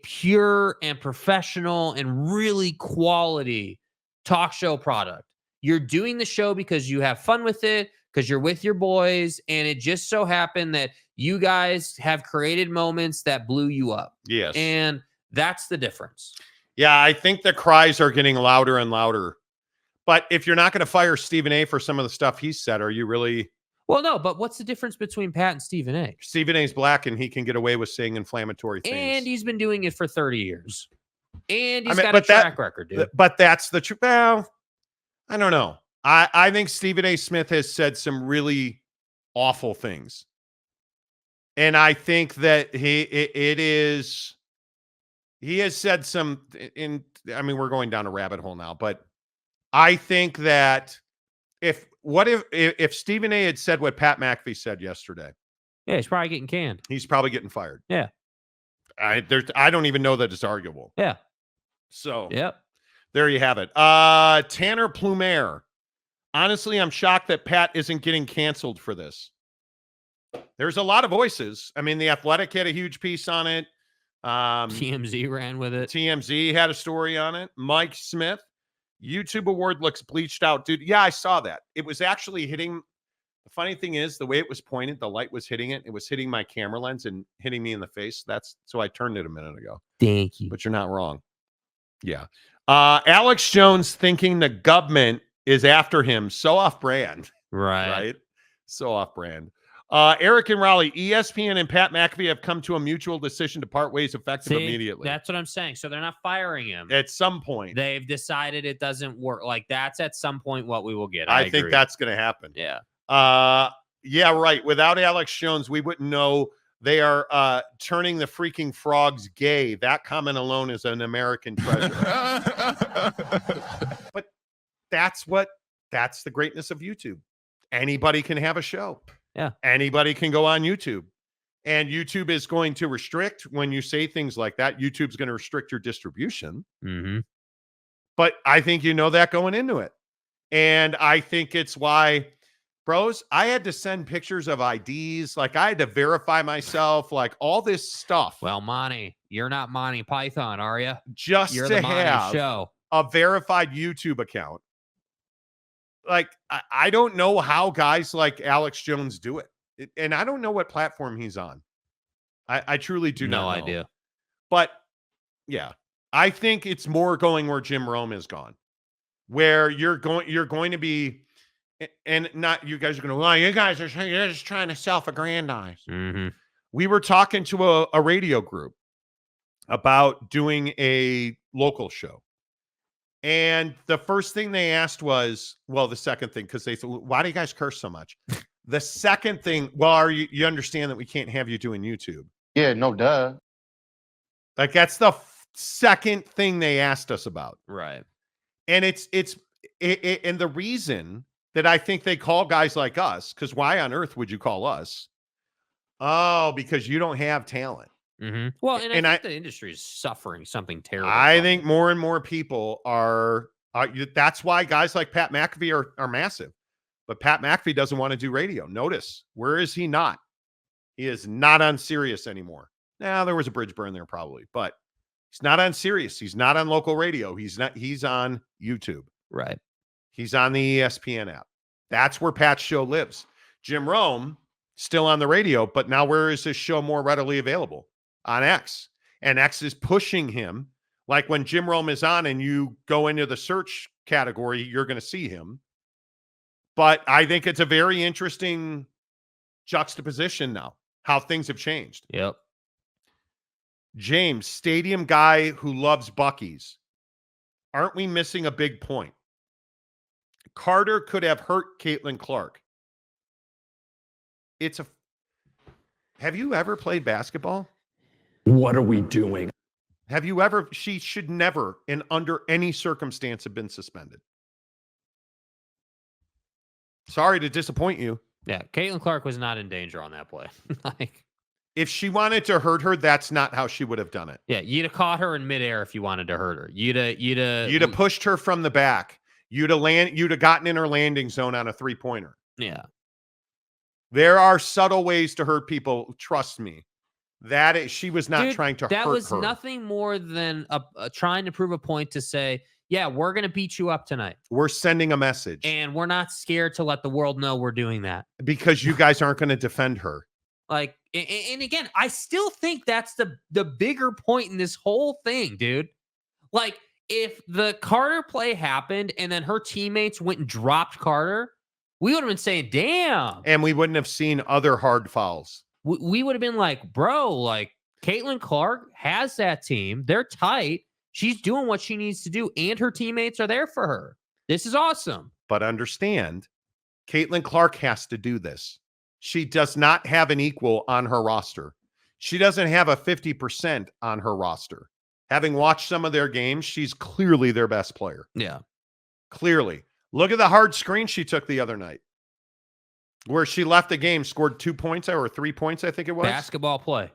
pure and professional and really quality talk show product. You're doing the show because you have fun with it, because you're with your boys, and it just so happened that you guys have created moments that blew you up. Yes. And that's the difference. Yeah, I think the cries are getting louder and louder. But if you're not going to fire Stephen A. for some of the stuff he said, are you really... Well, no, but what's the difference between Pat and Stephen A? Stephen A's black, and he can get away with saying inflammatory things. And he's been doing it for 30 years. And he's got a track record, dude. But that's the truth. Well, I don't know. I think Stephen A. Smith has said some really awful things. And I think that he has said some, we're going down a rabbit hole now, but I think that if Stephen A. had said what Pat McAfee said yesterday, yeah, he's probably getting canned. He's probably getting fired. Yeah. I don't even know that it's arguable. Yeah. So Yep. there you have it. Tanner Plumer. Honestly, I'm shocked that Pat isn't getting canceled for this. There's a lot of voices. I mean, The Athletic had a huge piece on it. TMZ ran with it. TMZ had a story on it. Mike Smith, YouTube award looks bleached out. Dude, yeah, I saw that. It was actually hitting. The funny thing is, the way it was pointed, the light was hitting it. It was hitting my camera lens and hitting me in the face. So I turned it a minute ago. Thank you. But you're not wrong. Yeah. Alex Jones thinking the government is after him. So off brand. Right. So off brand. Eric and Raleigh, ESPN and Pat McAfee have come to a mutual decision to part ways effective immediately. That's what I'm saying. So they're not firing him. At some point. They've decided it doesn't work. Like, that's at some point what we will get. I think that's going to happen. Yeah. Yeah, right. Without Alex Jones, we wouldn't know they are turning the freaking frogs gay. That comment alone is an American treasure. But that's the greatness of YouTube. Anybody can have a show. Yeah. Anybody can go on YouTube. And YouTube is going to restrict when you say things like that. YouTube's going to restrict your distribution. Mm-hmm. But I think you know that going into it. And I think it's why, bros, I had to send pictures of IDs. Like, I had to verify myself, like all this stuff. Well, Monty, you're not Monty Python, are you? Just you're to the Monty have Show. A verified YouTube account. Like, I don't know how guys like Alex Jones do it. And I don't know what platform he's on. I truly do not know. No idea. But, yeah, I think it's more going where Jim Rome is gone. Where you're going to be, and not you guys are going to, well, you're just trying to self-aggrandize. Mm-hmm. We were talking to a radio group about doing a local show. And the first thing they asked was, well, the second thing, because they said, why do you guys curse so much? The second thing, well, you understand that we can't have you doing YouTube. Yeah, no duh. Like, that's the second thing they asked us about. Right. And and the reason that I think they call guys like us, because why on earth would you call us? Oh, because you don't have talent. Mm-hmm. Well, and I think the industry is suffering something terrible. I think more and more people are that's why guys like Pat McAfee are massive. But Pat McAfee doesn't want to do radio. Notice, where is he not? He is not on Sirius anymore. Now, there was a bridge burn there probably, but he's not on Sirius. He's not on local radio. He's on YouTube. Right. He's on the ESPN app. That's where Pat's show lives. Jim Rome, still on the radio, but now where is his show more readily available? On X. And X is pushing him. Like, when Jim Rome is on and you go into the search category, you're going to see him. But I think it's a very interesting juxtaposition now, how things have changed. Yep. James, stadium guy who loves Buc-ee's. Aren't we missing a big point? Carter could have hurt Caitlin Clark. Have you ever played basketball? What are we doing? Have you ever? She should never, and under any circumstance, have been suspended. Sorry to disappoint you. Yeah, Caitlin Clark was not in danger on that play. Like, if she wanted to hurt her, that's not how she would have done it. yeah, you'd have caught her in midair if you wanted to hurt her. You'd have pushed her from the back. You'd have gotten in her landing zone on a 3-pointer. Yeah. There are subtle ways to hurt people. Trust me. She was not trying to hurt her. That was nothing more than trying to prove a point to say, yeah, we're going to beat you up tonight. We're sending a message. And we're not scared to let the world know we're doing that. Because you guys aren't going to defend her. Like, and again, I still think that's the bigger point in this whole thing, dude. Like, if the Carter play happened and then her teammates went and dropped Carter, we would have been saying, damn. And we wouldn't have seen other hard fouls. We would have been like, bro, like, Caitlin Clark has that team. They're tight. She's doing what she needs to do, and her teammates are there for her. This is awesome. But understand, Caitlin Clark has to do this. She does not have an equal on her roster. She doesn't have a 50% on her roster. Having watched some of their games, she's clearly their best player. Yeah. Clearly. Look at the hard screen she took the other night, where she left the game, scored 2 points or 3 points, I think it was. Basketball play.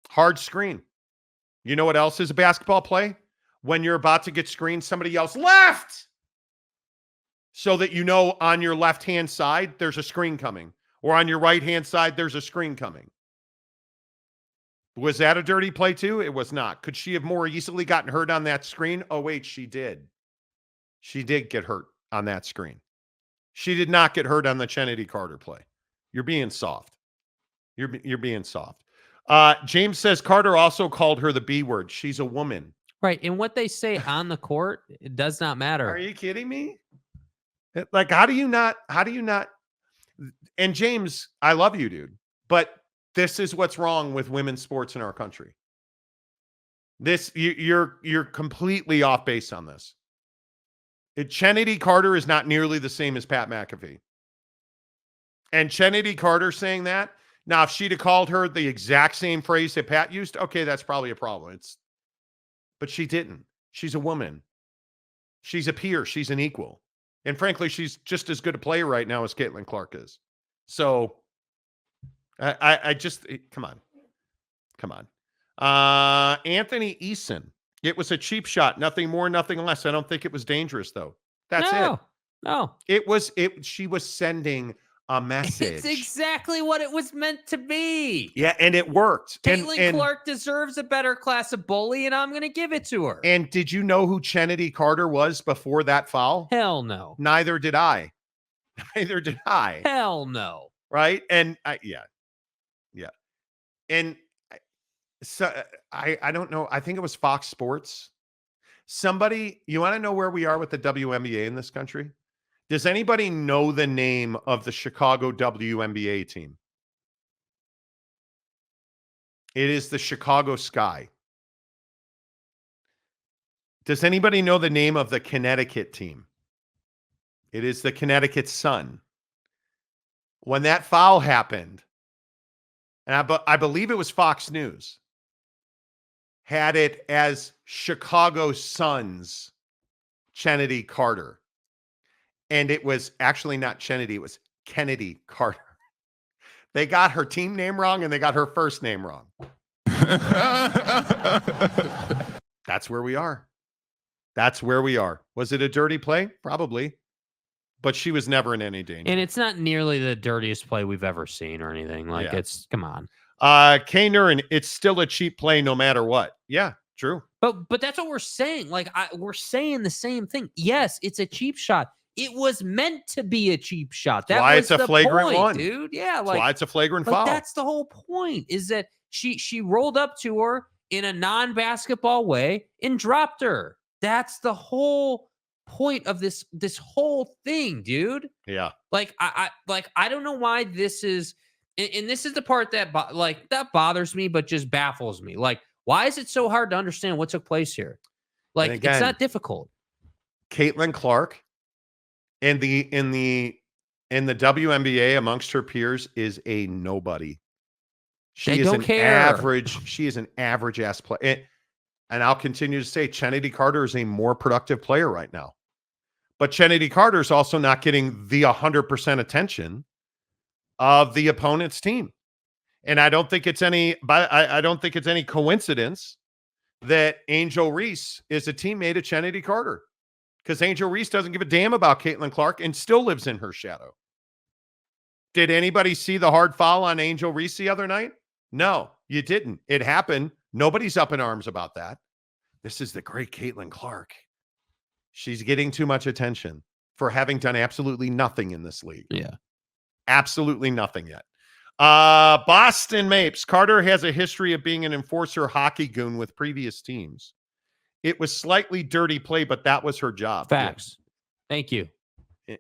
Hard screen. You know what else is a basketball play? when you're about to get screened, somebody yells left, so that you know on your left-hand side there's a screen coming, or on your right-hand side there's a screen coming. Was that a dirty play too? It was not. Could she have more easily gotten hurt on that screen? Oh, wait, she did. She did get hurt on that screen. She did not get hurt on the Kennedy Carter play. You're being soft. You're being soft. James says Carter also called her the B word. She's a woman. Right. And what they say on the court, it does not matter. Are you kidding me? Like, how do you not? And James, I love you, dude, but this is what's wrong with women's sports in our country. You're completely off base on this. Kennedy Carter is not nearly the same as Pat McAfee. And Kennedy Carter saying that, now if she'd have called her the exact same phrase that Pat used, okay, that's probably a problem. But she didn't. She's a woman. She's a peer. She's an equal. And frankly, she's just as good a player right now as Caitlin Clark is. So I just, come on. Anthony Eason. It was a cheap shot. Nothing more, nothing less. I don't think it was dangerous though. That's it. No. She was sending a message. It's exactly what it was meant to be. Yeah, and it worked. Caitlin Clark deserves a better class of bully, and I'm going to give it to her. And did you know who Kennedy Carter was before that foul? Hell no. Neither did I. Hell no. Right? And yeah. And so I don't know. I think it was Fox Sports. Somebody, you want to know where we are with the WNBA in this country? Does anybody know the name of the Chicago WNBA team? It is the Chicago Sky. Does anybody know the name of the Connecticut team? It is the Connecticut Sun. When that foul happened, and I believe it was Fox News, had it as Chicago Suns Kennedy Carter. And it was actually not Kennedy, it was Kennedy Carter. They got her team name wrong and they got her first name wrong. That's where we are. Was it a dirty play? Probably. But she was never in any danger. And it's not nearly the dirtiest play we've ever seen or anything. Like, it's, come on. K Nurin, it's still a cheap play no matter what. Yeah, true. But that's what we're saying. Like, we're saying the same thing. Yes, it's a cheap shot. It was meant to be a cheap shot. That's why it's a flagrant one, dude. Yeah, that's why it's a flagrant foul. That's the whole point. Is that she rolled up to her in a non-basketball way and dropped her. That's the whole point of this whole thing, dude. Yeah. Like I don't know why this is, and this is the part that that bothers me, but just baffles me. Like, why is it so hard to understand what took place here? Like, again, it's not difficult. Caitlin Clark in the WNBA amongst her peers is a nobody. She is an average ass player. And I'll continue to say Kennedy Carter is a more productive player right now. But Kennedy Carter is also not getting the 100% attention of the opponent's team. And I don't think it's any coincidence that Angel Reese is a teammate of Kennedy Carter, because Angel Reese doesn't give a damn about Caitlin Clark and still lives in her shadow. Did anybody see the hard foul on Angel Reese the other night? No, you didn't. It happened. Nobody's up in arms about that. This is the great Caitlin Clark. She's getting too much attention for having done absolutely nothing in this league. Yeah. Absolutely nothing yet. Boston Mapes. Carter has a history of being an enforcer hockey goon with previous teams. It was slightly dirty play, but that was her job. Facts. Yeah. Thank you.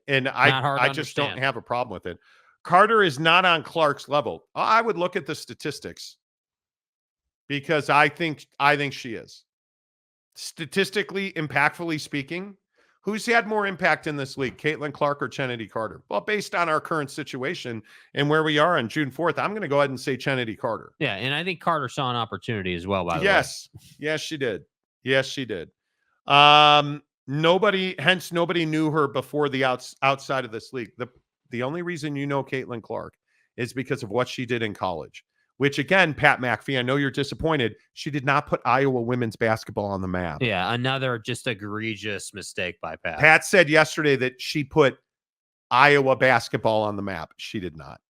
And I just don't have a problem with it. Carter is not on Clark's level. I would look at the statistics, because I think she is. Statistically, impactfully speaking, who's had more impact in this league, Caitlin Clark or Kennedy Carter? Well, based on our current situation and where we are on June 4th, I'm going to go ahead and say Kennedy Carter. Yeah, and I think Carter saw an opportunity as well, by the way. Yes, she did. Yes, she did. Nobody knew her before the outside of this league. The only reason you know Caitlin Clark is because of what she did in college. which again, Pat McAfee, I know you're disappointed. She did not put Iowa women's basketball on the map. Yeah, another just egregious mistake by Pat. Pat said yesterday that she put Iowa basketball on the map. She did not.